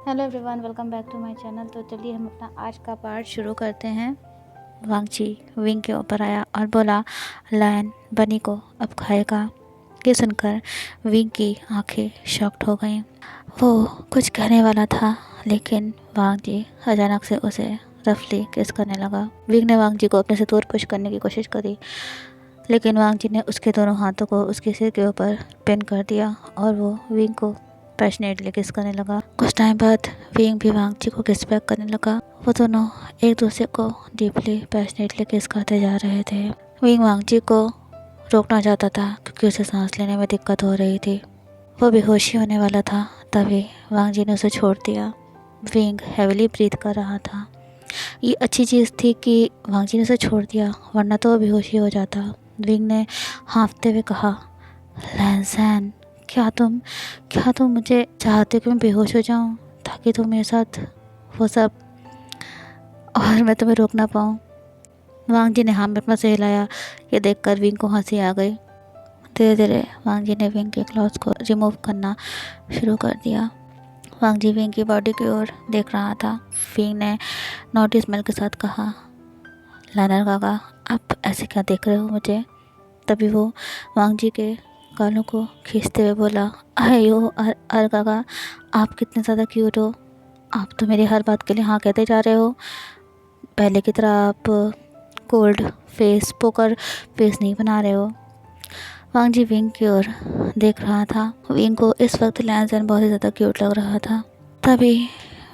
Hello everyone, welcome back to my channel. तो चलिए हम अपना आज का पार्ट शुरू करते हैं। वांगची विंग के ऊपर आया और बोला, लायन बनी को अब खाएगा। ये सुनकर विंग की आंखें शॉक्ड हो गईं। वो कुछ कहने वाला था लेकिन वांगजी अचानक से उसे रफली किस करने लगा। विंग ने वांगजी को अपने से दूर पुश करने की कोशिश करी लेकिन वांगजी ने उसके दोनों हाथों को उसके सिर के ऊपर पिन कर दिया और वो विंग को पैशनेटली किस करने लगा। कुछ टाइम बाद विंग भी वांगजी को किस बैक करने लगा। वो दोनों एक दूसरे को डीपली पैशनेटली किस करते जा रहे थे। विंग वांगजी को रोकना चाहता था क्योंकि उसे सांस लेने में दिक्कत हो रही थी। वो बेहोशी होने वाला था तभी वांगजी ने उसे छोड़ दिया। विंग हैविली ब्रीथ कर रहा था। ये अच्छी चीज़ थी कि वांगजी ने उसे छोड़ दिया, वरना तो वो बेहोशी हो जाता। विंग ने हाँफते हुए कहा, लैंसन, क्या तुम मुझे चाहते हो कि मैं बेहोश हो जाऊं ताकि तुम मेरे साथ वो सब और मैं तुम्हें रोक ना पाऊँ। वांगजी ने हाँ में अपना सिर हिलाया। ये देखकर विंग को हंसी आ गई। धीरे धीरे वांगजी ने विंग के क्लॉथ्स को रिमूव करना शुरू कर दिया। वांगजी विंग की बॉडी की ओर देख रहा था। विंग ने नोटिस स्मेल के साथ कहा, लानर काका, आप ऐसे क्या देख रहे हो मुझे? तभी वो वांगजी के गालों को खींचते हुए बोला, अयो अर काका, आप कितने ज़्यादा क्यूट हो। आप तो मेरी हर बात के लिए हाँ कहते जा रहे हो। पहले की तरह आप कोल्ड फेस पोकर फेस नहीं बना रहे हो। वांगजी विंग की ओर देख रहा था। विंग को इस वक्त लैंसन बहुत ही ज़्यादा क्यूट लग रहा था। तभी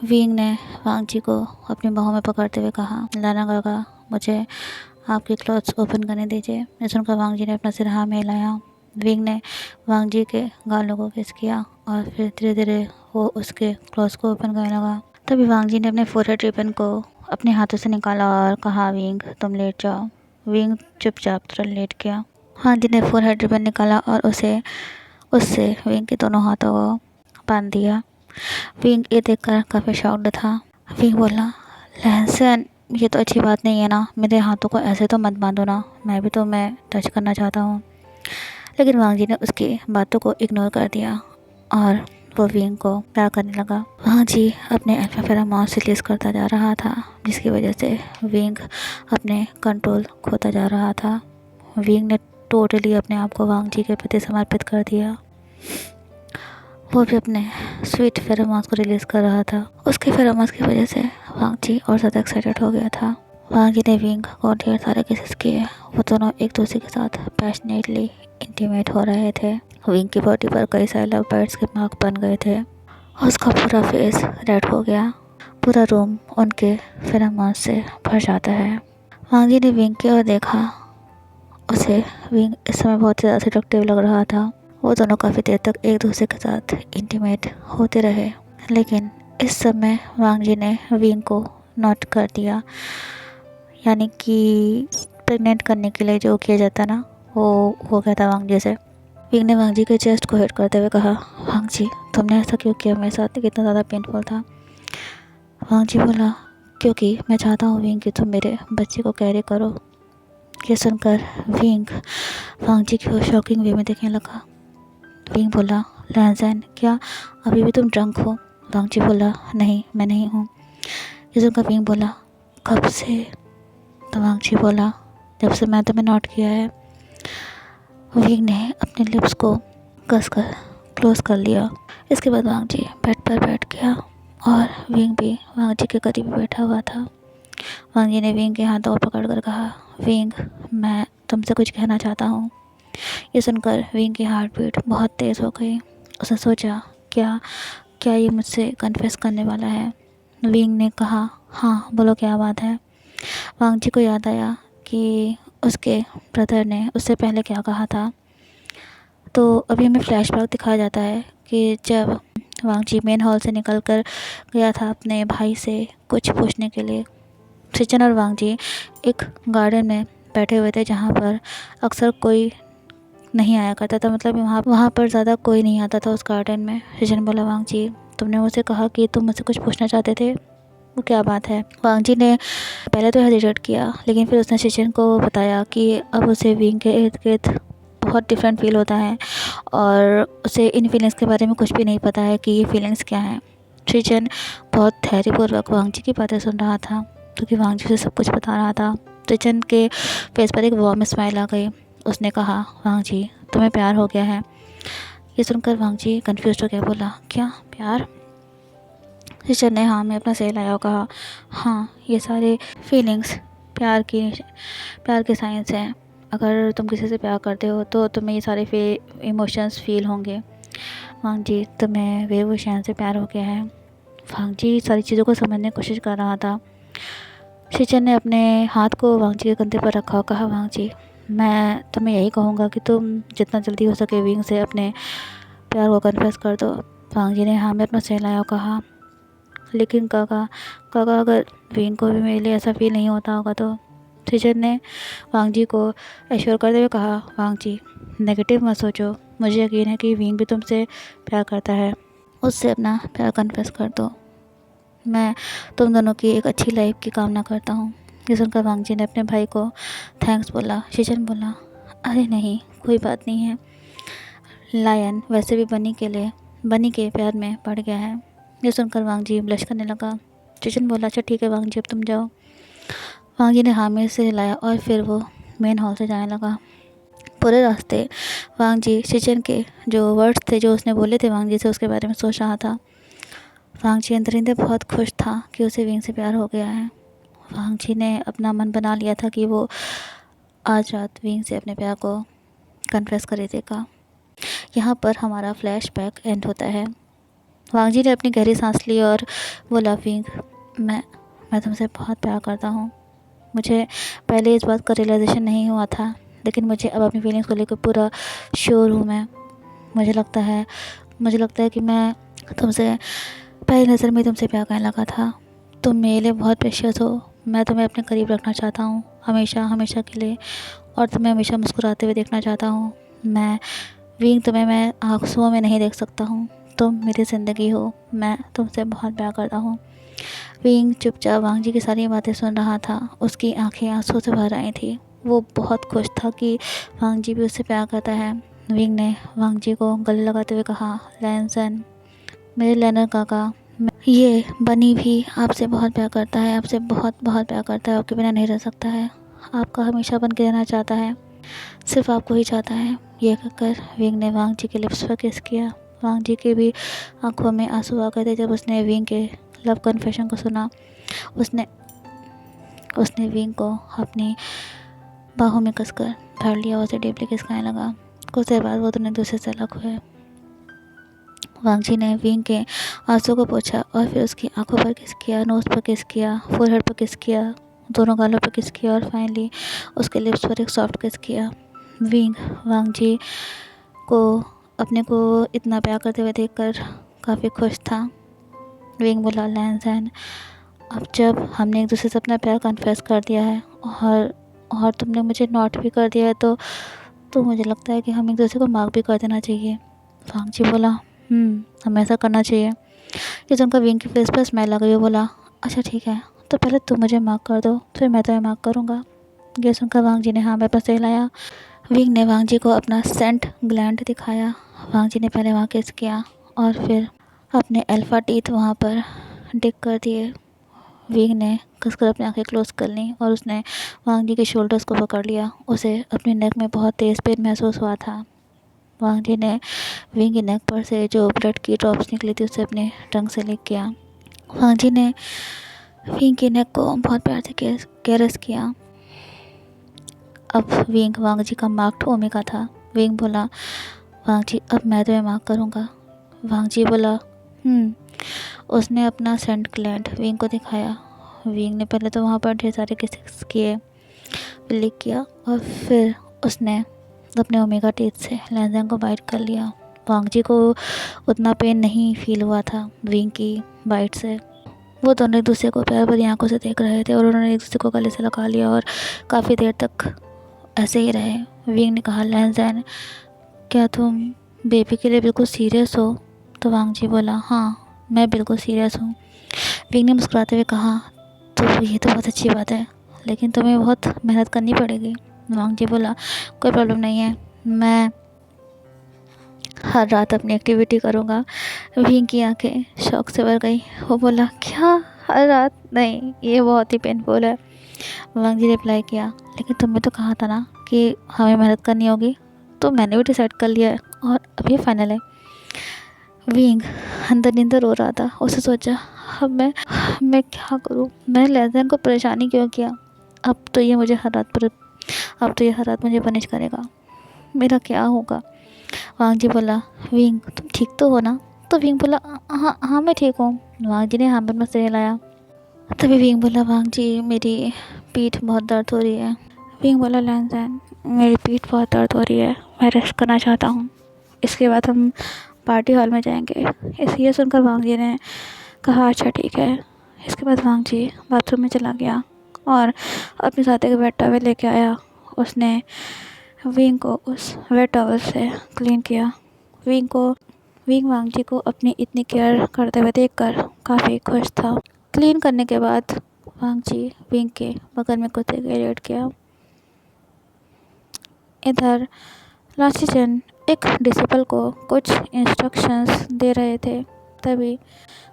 विंग ने वांगजी को अपनी बाहों में पकड़ते हुए कहा, लाना काका, मुझे आपके क्लॉथ्स ओपन करने दीजिए। ये सुनकर वांगजी ने अपना सिर हाँ में हिलाया। विंग ने वांगजी के गालों को किस किया और फिर धीरे धीरे वो उसके क्लॉथ्स को ओपन करने लगा। तभी वांगजी ने अपने फोरहेड रिबन को अपने हाथों से निकाला और कहा, विंग तुम लेट जाओ। विंग चुपचाप तुरंत लेट गया। वांगजी ने फोरहेड रिबन निकाला और उससे विंग के दोनों हाथों को बांध दिया। विंग ये देखकर काफ़ी शॉक्ड था। विंग बोला, लैंसन, ये तो अच्छी बात नहीं है ना, मेरे हाथों को ऐसे तो मत बांधो ना, मैं भी तो मैं टच करना चाहता हूँ। लेकिन वांगजी ने उसकी बातों को इग्नोर कर दिया और वो विंग को प्यार करने लगा। वांगजी अपने अल्फा फेरोमोन्स रिलीज करता जा रहा था जिसकी वजह से विंग अपने कंट्रोल खोता जा रहा था। विंग ने टोटली अपने आप को वांगजी के प्रति समर्पित कर दिया। वो भी अपने स्वीट फेरोमोन्स को रिलीज़ कर रहा था। उसके फेरोमोन्स की वजह से वांगजी और ज़्यादा एक्साइटेड हो गया था। वांगजी ने विंग को ढेर सारे किसेस किए। वो दोनों एक दूसरे के साथ पैशनेटली इंटीमेट हो रहे थे। विंग की बॉडी पर कई सारे लव बर्ड्स के मार्क बन गए थे। उसका पूरा फेस रेड हो गया। पूरा रूम उनके फेरोमोन्स से भर जाता है। वांगजी ने विंग की ओर देखा। उसे विंग इस समय बहुत ज़्यादा सेडक्टिव लग रहा था। वो दोनों काफ़ी देर तक एक दूसरे के साथ इंटीमेट होते रहे लेकिन इस समय वांगजी ने विंग को नॉट कर दिया, यानी कि प्रेग्नेंट करने के लिए जो किया जाता ना, वो हो गया था वांगजी से। विंग ने वांगजी के चेस्ट को हिट करते हुए कहा, वांगजी, तुमने ऐसा क्यों किया मेरे साथ? कितना ज़्यादा पेनफुल था। वांगजी बोला, क्योंकि मैं चाहता हूँ विंग कि तुम मेरे बच्चे को कैरी करो। ये सुनकर विंग वांगजी की ओर शॉकिंग वे में देखने लगा। विंग बोला, लैंसन, क्या अभी भी तुम ड्रंक हो? वांगजी बोला, नहीं, मैं नहीं हूँ। ये सुनकर विंग बोला, कब से? तो वांगजी बोला, जब से मैं तुम्हें नोट किया है। विंग ने अपने लिप्स को कसकर क्लोज कर लिया। इसके बाद वांगजी बेड पर बैठ गया और विंग भी वांगजी के करीब बैठा हुआ था। वांगजी ने विंग के हाथों को पकड़कर कहा, विंग, मैं तुमसे कुछ कहना चाहता हूँ। ये सुनकर विंग की हार्ट बीट बहुत तेज़ हो गई। उसने सोचा, क्या क्या ये मुझसे कन्फेस करने वाला है? विंग ने कहा, हाँ बोलो, क्या बात है? वांगजी को याद आया कि उसके ब्रदर ने उससे पहले क्या कहा था। तो अभी हमें फ्लैशबैक दिखाया जाता है कि जब वांगजी मेन हॉल से निकल कर गया था अपने भाई से कुछ पूछने के लिए, सिचन और वांगजी एक गार्डन में बैठे हुए थे जहाँ पर अक्सर कोई नहीं आया करता था, मतलब वहाँ पर ज़्यादा कोई नहीं आता था उस गार्डन में। सिचन बोला, वांगजी, तुमने मुझसे कहा कि तुम मुझसे कुछ पूछना चाहते थे, वो क्या बात है? वांगजी ने पहले तो हेजिटेट किया लेकिन फिर उसने सिचन को बताया कि अब उसे विंग के इर्द गिर्द बहुत डिफरेंट फील होता है और उसे इन फीलिंग्स के बारे में कुछ भी नहीं पता है कि ये फीलिंग्स क्या हैं। सृजन बहुत धैर्यपूर्वक वांगजी की बातें सुन रहा था, क्योंकि वांगजी उसे सब कुछ बता रहा था। सृजन के फेस पर एक वार्म स्माइल आ गई। उसने कहा, वांगजी, तुम्हें प्यार हो गया है? ये सुनकर वांगजी कंफ्यूज हो गया, बोला, क्या प्यार? सृजन ने हाँ में अपना सर हिलाया और कहा, हाँ, ये सारे फीलिंग्स प्यार के साइंस हैं। अगर तुम किसी से प्यार करते हो तो तुम्हें ये सारे इमोशंस फील होंगे। वांगजी, तुम्हें वेवूशैन से प्यार हो गया है? वांगजी सारी चीज़ों को समझने की कोशिश कर रहा था। सृजन ने अपने हाथ को वांगजी के कंधे पर रखा और कहा, वांगजी, मैं तुम्हें यही कहूँगा कि तुम जितना जल्दी हो सके विंग से अपने प्यार को कन्फेस कर दो। वांगजी ने हाँ में अपना सर हिलाया और कहा, लेकिन काका अगर विंग को भी मेरे लिए ऐसा फील नहीं होता होगा तो? सृजन ने वांगजी को एश्योर करते हुए कहा, वांगजी, नेगेटिव मत सोचो। मुझे यकीन है कि विंग भी तुमसे प्यार करता है। उससे अपना प्यार कन्फेस कर दो। मैं तुम दोनों की एक अच्छी लाइफ की कामना करता हूँ। ये सुनकर वांगजी ने अपने भाई को थैंक्स बोला। सृजन बोला, अरे नहीं, कोई बात नहीं है। लायन वैसे भी बनी के प्यार में पड़ गया है। ये सुनकर वांगजी ब्लश करने लगा। सृजन बोला, अच्छा ठीक है वांगजी, अब तुम जाओ। वांगजी ने हाँ में से हिलाया और फिर वो मेन हॉल से जाने लगा। पूरे रास्ते वांगजी सृजन के जो वर्ड्स थे जो उसने बोले थे वांगजी से, उसके बारे में सोच रहा था। वांगजी अंदर अंदर बहुत खुश था कि उसे विंग से प्यार हो गया है। वांगजी ने अपना मन बना लिया था कि वो आज रात विंग से अपने प्यार को कन्फेस कर देगा। यहाँ पर हमारा फ्लैशबैक एंड होता है। वांगजी ने अपनी गहरी सांस ली और बोला, विंग, मैं तुमसे बहुत प्यार करता हूँ। मुझे पहले इस बात का रियलाइजेशन नहीं हुआ था, लेकिन मुझे अब अपनी फीलिंग्स को लेकर पूरा श्योर हूँ मैं। मुझे लगता है कि मैं तुमसे पहली नज़र में तुमसे प्यार करने लगा था। तुम मेरे लिए बहुत प्रेशियस हो। मैं तुम्हें अपने करीब रखना चाहता हूँ, हमेशा के लिए, और तुम्हें हमेशा मुस्कुराते हुए देखना चाहता हूँ। विंग, तुम्हें मैं आंसुओं में नहीं देख सकता हूँ। तुम मेरी ज़िंदगी हो। मैं तुमसे बहुत प्यार करता हूँ। विंग चुपचाप वांगजी की सारी बातें सुन रहा था। उसकी आंखें आंसू से भर आई थी। वो बहुत खुश था कि वांगजी भी उससे प्यार करता है। विंग ने वांगजी को गले लगाते हुए कहा, लैनसन, मेरे लेनर काका, ये बनी भी आपसे बहुत प्यार करता है, आपसे बहुत बहुत प्यार करता है। आपके बिना नहीं रह सकता है। आपका हमेशा बन के रहना चाहता है, सिर्फ आपको ही चाहता है। ये कहकर विंग ने वांगजी के लिप्स पर किस किया। वांगजी के भी आंखों में आंसू आ गए थे जब उसने विंग के लव कन्फेशन को सुना। उसने विंग को अपनी बाहों में कसकर धर लिया और उसे डीपली किस खाने लगा। कुछ देर बाद वो दोनों दूसरे से अलग हुए। वांगजी ने विंग के आंसू को पोंछा और फिर उसकी आंखों पर किस किया, नोज पर किस किया, फोरहेड पर किस किया, दोनों गालों पर किस किया और फाइनली उसके लिप्स पर एक सॉफ्ट किस किया। विंग वांगजी को अपने को इतना प्यार करते हुए देखकर काफ़ी खुश था। विंग बोला, लैनसन, अब जब हमने एक दूसरे से अपना प्यार कन्फेस कर दिया है और तुमने मुझे नॉट भी कर दिया है तो मुझे लगता है कि हम एक दूसरे को मार्क भी कर देना चाहिए। वांगजी बोला, हमें ऐसा करना चाहिए। ये सुनकर विंग की फेस पर स्माइल आ गई। वो बोला, अच्छा ठीक है, तो पहले तुम मुझे मार्क कर दो, फिर मैं तुम्हें मार्क करूँगा। ये सुनकर वांगजी ने हाँ में पर हिलाया। विंग ने वांगजी को अपना सेंट ग्लैंड दिखाया। वांगजी ने पहले वहाँ किस किया और फिर अपने अल्फा टीथ वहाँ पर डिक कर दिए। विंग ने कसकर अपनी आंखें क्लोज कर ली और उसने वांगजी के शोल्डर्स को पकड़ लिया। उसे अपनी नेक में बहुत तेज़ पेन महसूस हुआ था। वांगजी ने विंग की नेक पर से जो ब्लड की ड्रॉप्स निकली थी उसे अपने टंग से लिक किया। वांगजी ने विंग की नेक को बहुत प्यार से कैरेस किया। अब विंग वांगजी का मार्क्ड ओमेगा था। विंग बोला, वांगजी, अब मैं तुम्हें मार्क करूँगा। वांगजी बोला, उसने अपना सेंट ग्लैंड विंग को दिखाया। विंग ने पहले तो वहाँ पर ढेर सारे किसेस किए, लिक किया और फिर उसने अपने ओमेगा टीथ से लैनसन को बाइट कर लिया। वांगजी को उतना पेन नहीं फील हुआ था विंग की बाइट से। वो दोनों एक दूसरे को प्यार भरी आंखों से देख रहे थे और उन्होंने एक दूसरे को गले से लगा लिया और काफ़ी देर तक ऐसे ही रहे। विंग ने कहा, लैनसन, क्या तुम बेबी के लिए बिल्कुल सीरियस हो? तो वांगजी बोला, हाँ, मैं बिल्कुल सीरियस हूँ। विंग ने मुस्कुराते हुए कहा, तो ये तो बहुत अच्छी बात है, लेकिन तुम्हें बहुत मेहनत करनी पड़ेगी। वांगजी बोला, कोई प्रॉब्लम नहीं है, मैं हर रात अपनी एक्टिविटी करूँगा। विंग की आंखें शौक से भर गई। वो बोला, क्या हर रात? नहीं, ये बहुत ही पेनफुल है। वांग जी ने रिप्लाई किया, लेकिन तुमने तो कहा था ना कि हमें मेहनत करनी होगी। तो मैंने भी डिसाइड कर लिया है और अभी फाइनल है। विंग अंदर नींदर रो रहा था। उसे सोचा, अब मैं क्या करूँ? मैंने लेज़न को परेशानी क्यों किया? अब तो ये हर रात मुझे पनिश करेगा। मेरा क्या होगा? वांग जी बोला, विंग तुम ठीक तो हो ना? तो विंग बोला, हाँ हाँ मैं ठीक हूँ। वांग जी ने हाँ पर सिर हिलाया। तभी विंग बोला, वांग जी मेरी पीठ बहुत दर्द हो रही है। विंग बोला, लैंसन मेरी पीठ बहुत दर्द हो रही है, मैं रेस्ट करना चाहता हूँ। इसके बाद हम पार्टी हॉल में जाएंगे। ये सुनकर वांग जी ने कहा, अच्छा ठीक है। इसके बाद वांग जी बाथरूम में चला गया और अपने साथ एक वेट टॉवल लेके आया। उसने विंग को उस वेट टॉवल से क्लीन किया। विंग वांग जी को अपनी इतनी केयर करते हुए देखकर काफ़ी खुश था। क्लीन करने के बाद वांग जी विंग के बगल में कुत्ते के लेट गया। इधर लासीचन एक डिसिपल को कुछ इंस्ट्रक्शंस दे रहे थे। तभी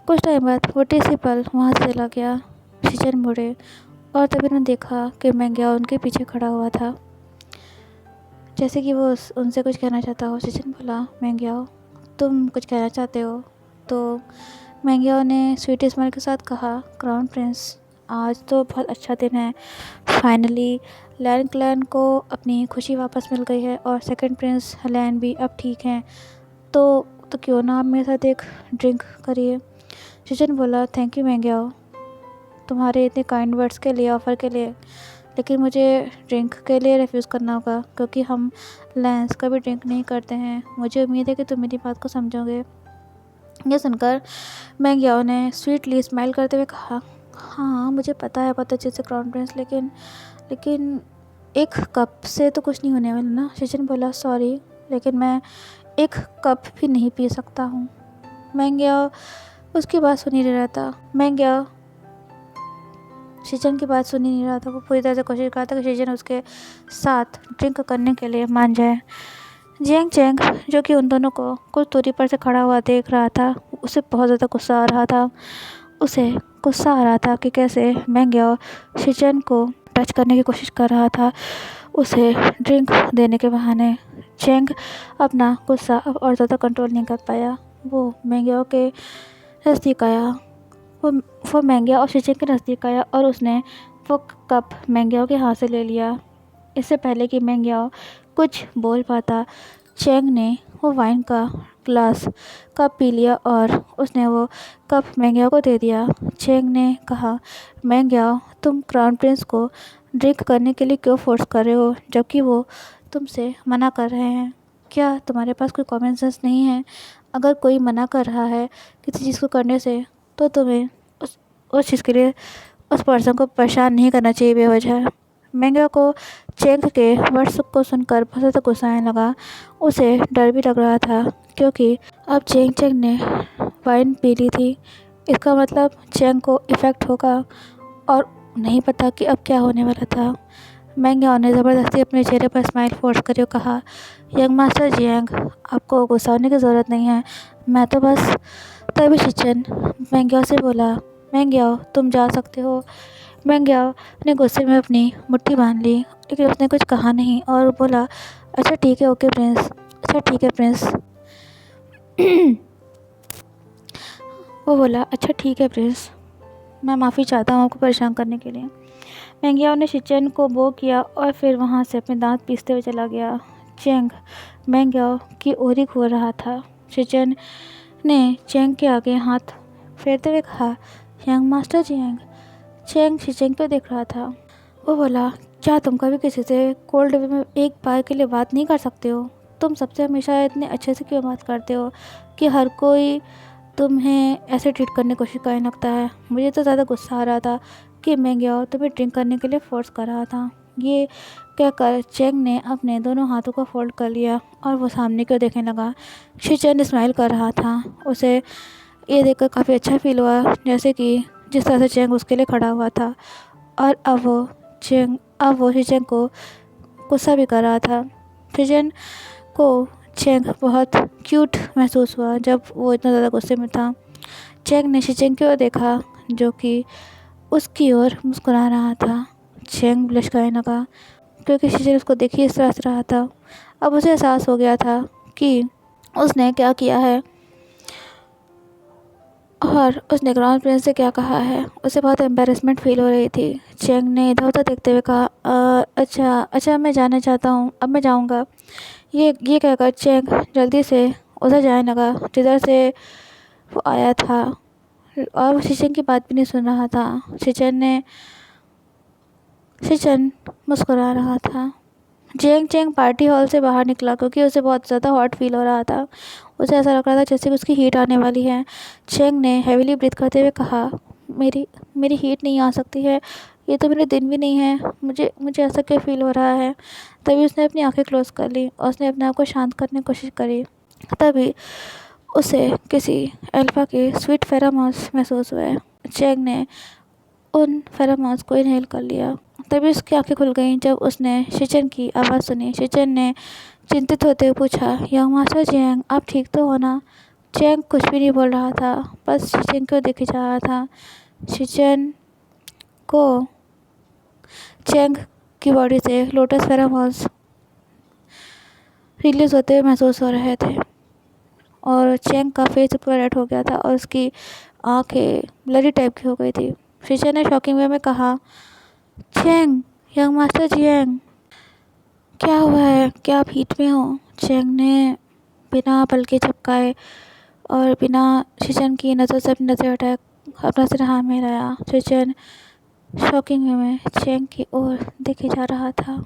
कुछ टाइम बाद वो डिसिपल वहाँ से चला गया। सीजन मुड़े और तभी उन्होंने देखा कि मैंग्याओ उनके पीछे खड़ा हुआ था, जैसे कि वो उनसे कुछ कहना चाहता हो। सीजन बोला, मैंग्याओ तुम कुछ कहना चाहते हो? तो मैंग्याओ ने स्वीट स्माइल के साथ कहा, क्राउन प्रिंस आज तो बहुत अच्छा दिन है। फाइनली लैन क्लैन को अपनी खुशी वापस मिल गई है और सेकंड प्रिंस लैन भी अब ठीक हैं। तो क्यों ना आप मेरे साथ एक ड्रिंक करिए। सीजन बोला, थैंक यू मैंग्याओ तुम्हारे इतने काइंड वर्ड्स के लिए, ऑफ़र के लिए, लेकिन मुझे ड्रिंक के लिए रिफ्यूज़ करना होगा क्योंकि हम लैंस कभी ड्रिंक नहीं करते हैं। मुझे उम्मीद है कि तुम मेरी बात को समझोगे। यह सुनकर मैंग्याओ ने स्वीटली स्माइल करते हुए कहा, हाँ मुझे पता है बहुत अच्छे से क्राउन प्रिंस, लेकिन एक कप से तो कुछ नहीं होने वाला ना। सीजन बोला, सॉरी लेकिन मैं एक कप भी नहीं पी सकता हूँ। मैंग्याओ उसकी बात सुन ही नहीं रहा था। मैंग्याओ सीजन की बात सुन ही नहीं रहा था। वो पूरी तरह से कोशिश कर रहा था कि सीजन उसके साथ ड्रिंक करने के लिए मान जाए। जियांग चैंग जो कि उन दोनों को कुछ दूरी पर से खड़ा हुआ देख रहा था, उसे बहुत ज़्यादा गुस्सा आ रहा था। उसे गुस्सा आ रहा था कि कैसे मैंग्याओ सीजन को टच करने की कोशिश कर रहा था उसे ड्रिंक देने के बहाने। चैंग अपना गुस्सा अब और ज़्यादा कंट्रोल नहीं कर पाया। वो मैंग्याओ के नज़दीक आया। वो मैंग्याओ और सीजन के नज़दीक आया और उसने वो कप मैंग्याओ के हाथ से ले लिया। इससे पहले कि मैंग्याओ कुछ बोल पाता, चैंग ने वो वाइन का ग्लास कप पी लिया और उसने वो कप मैंग्याओ को दे दिया। चैंग ने कहा, मैंग्याओ तुम क्राउन प्रिंस को ड्रिंक करने के लिए क्यों फोर्स कर रहे हो जबकि वो तुमसे मना कर रहे हैं? क्या तुम्हारे पास कोई कॉमन सेंस नहीं है? अगर कोई मना कर रहा है किसी चीज़ को करने से तो तुम्हें उस चीज़ के लिए उस पर्सन को परेशान नहीं करना चाहिए बेवजह। मैंग्याओ को चैंग के वर्ड्स को सुनकर बहुत ज़्यादा गुस्सा आने लगा। उसे डर भी लग रहा था क्योंकि अब चैंग ने वाइन पी ली थी। इसका मतलब चैंग को इफ़ेक्ट होगा और नहीं पता कि अब क्या होने वाला था। मैंग्याओ ने ज़बरदस्ती अपने चेहरे पर स्माइल फोर्स करके कहा, यंग मास्टर जियांग आपको गुस्सा होने की ज़रूरत नहीं है, मैं तो बस। तभी शिचन मैंग्याओ से बोला, मैंग्याओ तुम जा सकते हो। मैंग्याओ ने गुस्से में अपनी मुट्ठी बांध ली, लेकिन उसने कुछ कहा नहीं और बोला, अच्छा ठीक है ओके प्रिंस, अच्छा ठीक है प्रिंस। वो बोला, अच्छा ठीक है प्रिंस, मैं माफ़ी चाहता हूँ आपको परेशान करने के लिए। मैंग्याओ ने शिचन को बो किया और फिर वहाँ से अपने दांत पीसते हुए चला गया। चैंग मैंग्याओ की ओर ही घूर रहा था। शिचन ने चैंग के आगे हाथ फेरते हुए कहा, यंग मास्टर जियांग। चैंग शिचेंग पे देख रहा था। वो बोला, क्या तुम कभी किसी से कोल्ड वे में एक बार के लिए बात नहीं कर सकते हो? तुम सबसे हमेशा इतने अच्छे से क्यों बात करते हो कि हर कोई तुम्हें ऐसे ट्रीट करने की कोशिश करने लगता है? मुझे तो ज़्यादा गुस्सा आ रहा था कि मैंग्याओ तुम्हें ड्रिंक करने के लिए फोर्स कर रहा था। ये कहकर चैंग ने अपने दोनों हाथों को फोल्ड कर लिया और वो सामने की ओर देखने लगा। शिचेंग स्माइल कर रहा था। उसे ये देखकर काफ़ी अच्छा फील हुआ, जैसे कि जिस तरह से चैंग उसके लिए खड़ा हुआ था और अब वो शिचेंग को गुस्सा भी कर रहा था। शिचेंग को चेंग बहुत क्यूट महसूस हुआ जब वो इतना ज़्यादा गुस्से में था। चेंग ने शीचेंग की ओर देखा जो कि उसकी ओर मुस्कुरा रहा था। चेंग ब्लश करने लगा क्योंकि शीचेंग उसको देख ही इस तरह से रहा था। अब उसे एहसास हो गया था कि उसने क्या किया है और उसने क्राउन प्रिंस से क्या कहा है। उसे बहुत एम्बेरसमेंट फील हो रही थी। चेंग ने इधर उधर देखते हुए कहा, अच्छा मैं जाना चाहता हूँ, अब मैं जाऊँगा। ये कहकर चेंग जल्दी से उधर जाने लगा जिधर से वो आया था और वो शीचेंग की बात भी नहीं सुन रहा था। शीचेंग मुस्कुरा रहा था। चेंग पार्टी हॉल से बाहर निकला क्योंकि उसे बहुत ज़्यादा हॉट फील हो रहा था। उसे ऐसा लग रहा था जैसे कि उसकी हीट आने वाली है। चेंग ने हैवीली ब्रीथ करते हुए कहा, मेरी हीट नहीं आ सकती है, ये तो मेरे दिन भी नहीं है, मुझे ऐसा क्या फील हो रहा है। तभी उसने अपनी आंखें क्लोज कर ली और उसने अपने आप को शांत करने की कोशिश करी। तभी उसे किसी अल्फा के स्वीट फेरोमोन्स महसूस हुए। चेंग ने उन फेरोमोन्स को इनहेल कर लिया। तभी उसकी आंखें खुल गईं जब उसने शीचेंग की आवाज़ सुनी। शीचेंग ने चिंतित होते हुए पूछा, यंग मास्टर चेंग, आप ठीक तो हो ना? चेंग कुछ भी नहीं बोल रहा था, बस शीचेंग को देखे जा रहा था। शीचेंग को चेंग की बॉडी से लोटस फेरोमोन्स रिलीज होते हुए महसूस हो रहे थे और चेंग का फेस पूरा रेड हो गया था और उसकी आंखें ब्लरी टाइप की हो गई थी। शीचेंग ने शॉकिंग वे में कहा, चेंग, यंग मास्टर चेंग, क्या हुआ है? क्या आप हीट में हो? चेंग ने बिना पल के झपकाए और बिना शीचेंग की नज़र से अपनी नज़र हटाए अपना सिर हाथ में लाया। शीचेंग शॉकिंग वे में चेंग की ओर देखे जा रहा था।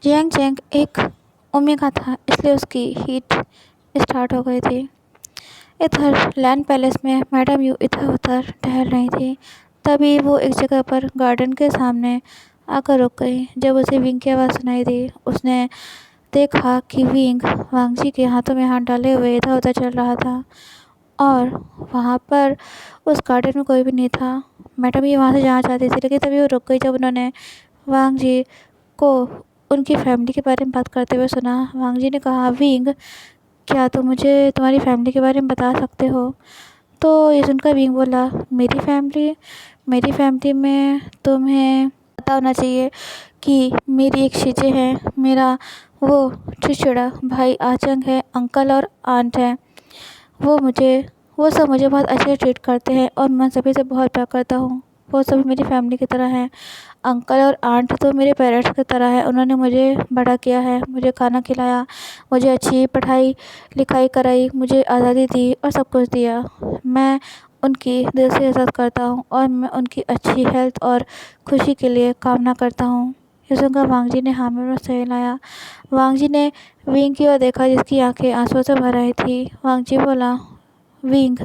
चेंग एक ओमेगा था, इसलिए उसकी हीट स्टार्ट हो गई थी। इधर लैंड पैलेस में मैडम यू इधर उधर टहल रही थी। तभी वो एक जगह पर गार्डन के सामने आकर रुक गई। जब उसे विंग की आवाज़ सुनाई दी, उसने देखा कि विंग वांगजी के हाथों में हाथ डाले हुए इधर उधर चल रहा था और वहाँ पर उस गार्डन में कोई भी नहीं था। मैडम ये वहाँ से जाना चाहती थी लेकिन तभी वो रुक गई जब उन्होंने वांगजी को उनकी फैमिली के बारे में बात करते हुए सुना। वांगजी ने कहा, विंग, क्या तुम मुझे तुम्हारी फैमिली के बारे में बता सकते हो? तो ये सुनकर विंग बोला, मेरी फैमिली में तुम्हें पता होना चाहिए कि मेरी एक शीचे है, मेरा वो चिचड़ा भाई आचंग है, अंकल और आंट हैं। वो सब मुझे बहुत अच्छे से ट्रीट करते हैं और मैं सभी से बहुत प्यार करता हूँ। वो सभी मेरी फैमिली की तरह हैं। अंकल और आंट तो मेरे पेरेंट्स की तरह है। उन्होंने मुझे बड़ा किया है, मुझे खाना खिलाया, मुझे अच्छी पढ़ाई लिखाई कराई, मुझे आज़ादी दी और सब कुछ दिया। मैं उनकी दिल से इज़्ज़त करता हूँ और मैं उनकी अच्छी हेल्थ और खुशी के लिए कामना करता हूँ। ये सुनकर वांगजी ने हाँ में सर हिलाया। वांगजी ने विंग की ओर देखा जिसकी आंखें आंसुओं से भर आई थी। वांगजी बोला, विंग,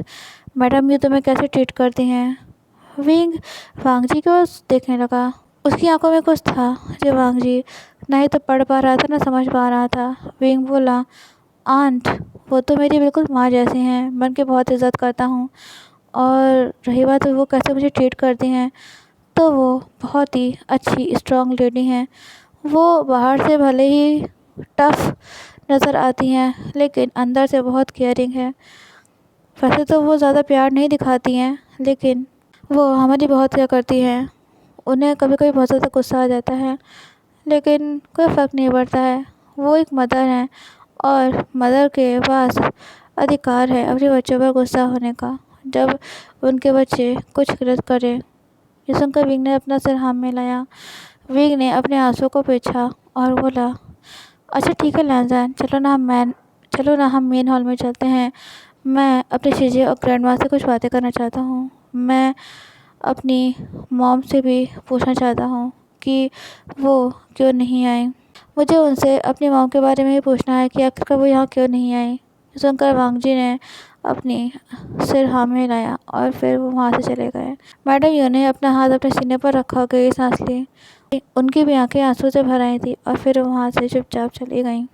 मैडम ये तुम्हें कैसे ट्रीट करती हैं? विंग वांगजी को देखने लगा। उसकी आंखों में कुछ था जो वांगजी ना ही तो पढ़ पा रहा था ना समझ पा रहा था। विंग बोला, आंट, वो तो मेरी बिल्कुल माँ जैसी हैं, मैं उनकी बहुत इज़्ज़त करता हूँ और रही बात वो कैसे मुझे ट्रीट करती हैं, तो वो बहुत ही अच्छी स्ट्रॉन्ग लेडी हैं। वो बाहर से भले ही टफ़ नज़र आती हैं लेकिन अंदर से बहुत केयरिंग है। वैसे तो वो ज़्यादा प्यार नहीं दिखाती हैं लेकिन वो हमारी बहुत केयर करती हैं। उन्हें कभी कभी बहुत ज़्यादा गुस्सा आ जाता है लेकिन कोई फ़र्क नहीं पड़ता है। वो एक मदर हैं और मदर के पास अधिकार है अपने बच्चों पर गुस्सा होने का जब उनके बच्चे कुछ गलत करें। ये सुनकर विंग ने अपना सिर हाथ में लाया। विंग ने अपने आंसू को पोंछा और बोला, अच्छा ठीक है लैंज़न, चलो ना हम मेन हॉल में चलते हैं। मैं अपने शीजे और ग्रैंड माँ से कुछ बातें करना चाहता हूँ। मैं अपनी मॉम से भी पूछना चाहता हूँ कि वो क्यों नहीं आई। मुझे उनसे अपनी मॉम के बारे में ही पूछना है कि आखिरकार वो यहाँ क्यों नहीं आई। सुनकर वांगजी ने अपनी सिर हाँ में लाया और फिर वो वहाँ से चले गए। मैडम यू ने अपना हाथ अपने सीने पर रखा और गहरी सांस ली। उनकी भी आंखें आंसू से भर आई थी और फिर वहाँ से चुपचाप चली गईं।